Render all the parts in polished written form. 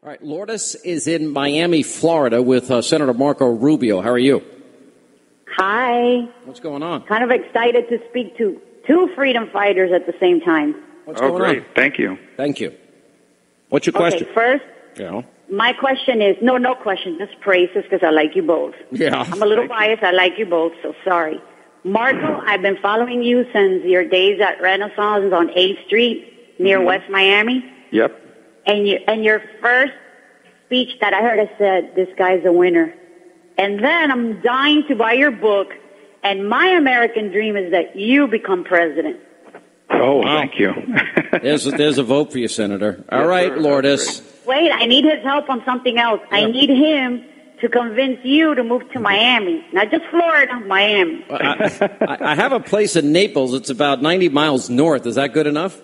All right, Lourdes is in Miami, Florida, with Senator Marco Rubio. How are you? Hi. What's going on? Kind of excited to speak to two freedom fighters at the same time. What's going great. on? Thank you. Thank you. What's your question? Okay, first, Yeah. my question is, no question, just praises because I like you both. Yeah. I'm a little biased. I like you both, so sorry. Marco, I've been following you since your days at Renaissance on 8th Street near West Miami. Yep. And your first speech that I heard, I said, this guy's a winner. And then I'm dying to buy your book, and my American dream is that you become president. Oh, thank you. There's a vote for you, Senator. All right, Lourdes. Wait, I need his help on something else. Yeah. I need him to convince you to move to Miami. Not just Florida, Miami. I have a place in Naples. It's about 90 miles north. Is that good enough?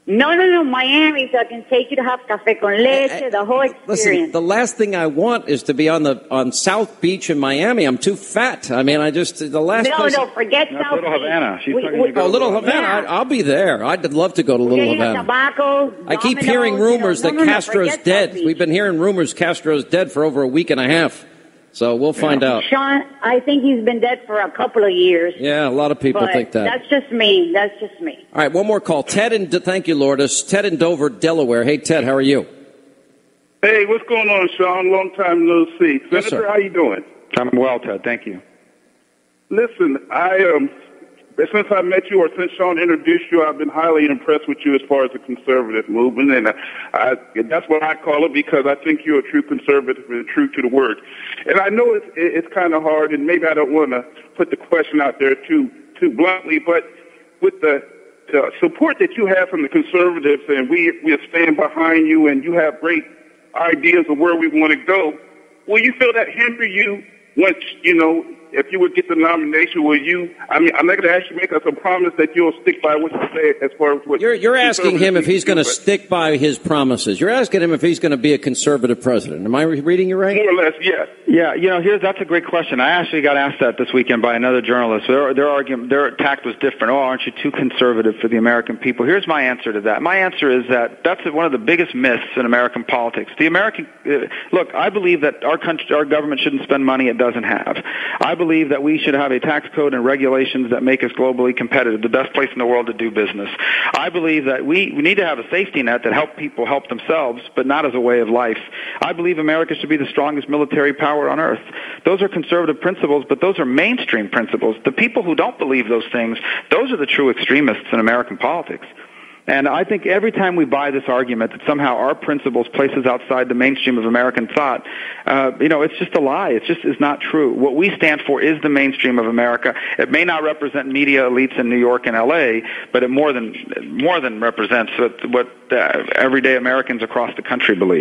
No, Miami, so I can take you to have café con leche, the whole experience. Listen, the last thing I want is to be on South Beach in Miami. I'm too fat. I mean, the last place... No, forget That's South Little Beach. Havana. She's talking to go Little to Havana. Yeah. I'll be there. I'd love to go to Little Havana. Tobacco, I keep Domino's, hearing rumors that Castro's forget dead. South Beach. We've been hearing rumors Castro's dead for over a week and a half. So we'll find out. Sean, I think he's been dead for a couple of years. Yeah, a lot of people But think that. That's just me. All right, one more call. Thank you, Lourdes. Ted in Dover, Delaware. Hey, Ted, how are you? Hey, what's going on, Sean? Long time no see. Yes, Senator, sir. how you doing? I'm well, Ted. Thank you. Listen, since I met you, or since Sean introduced you, I've been highly impressed with you as far as the conservative movement, and that's what I call it, because I think you're a true conservative and true to the word. And I know it's kind of hard, and maybe I don't want to put the question out there too bluntly, but with the support that you have from the conservatives, and we stand behind you, and you have great ideas of where we want to go, will you feel that hinder you once, if you would get the nomination, I'm not going to ask you to make us a promise that you'll stick by what you say as far as what... You're asking him if he's going to stick by his promises. You're asking him if he's going to be a conservative president. Am I reading you right? More or less, yes. Yeah, that's a great question. I actually got asked that this weekend by another journalist. Their argument, their tact was different. Oh, aren't you too conservative for the American people? Here's my answer to that. My answer is that that's one of the biggest myths in American politics. Look, I believe that our government shouldn't spend money it doesn't have. I believe that we should have a tax code and regulations that make us globally competitive, the best place in the world to do business. I believe that we need to have a safety net that help people help themselves, but not as a way of life. I believe America should be the strongest military power on earth. Those are conservative principles, but those are mainstream principles. The people who don't believe those things, those are the true extremists in American politics. And I think every time we buy this argument that somehow our principles place us outside the mainstream of American thought, it's just a lie. It just is not true. What we stand for is the mainstream of America. It may not represent media elites in New York and L.A., but it more than represents what everyday Americans across the country believe.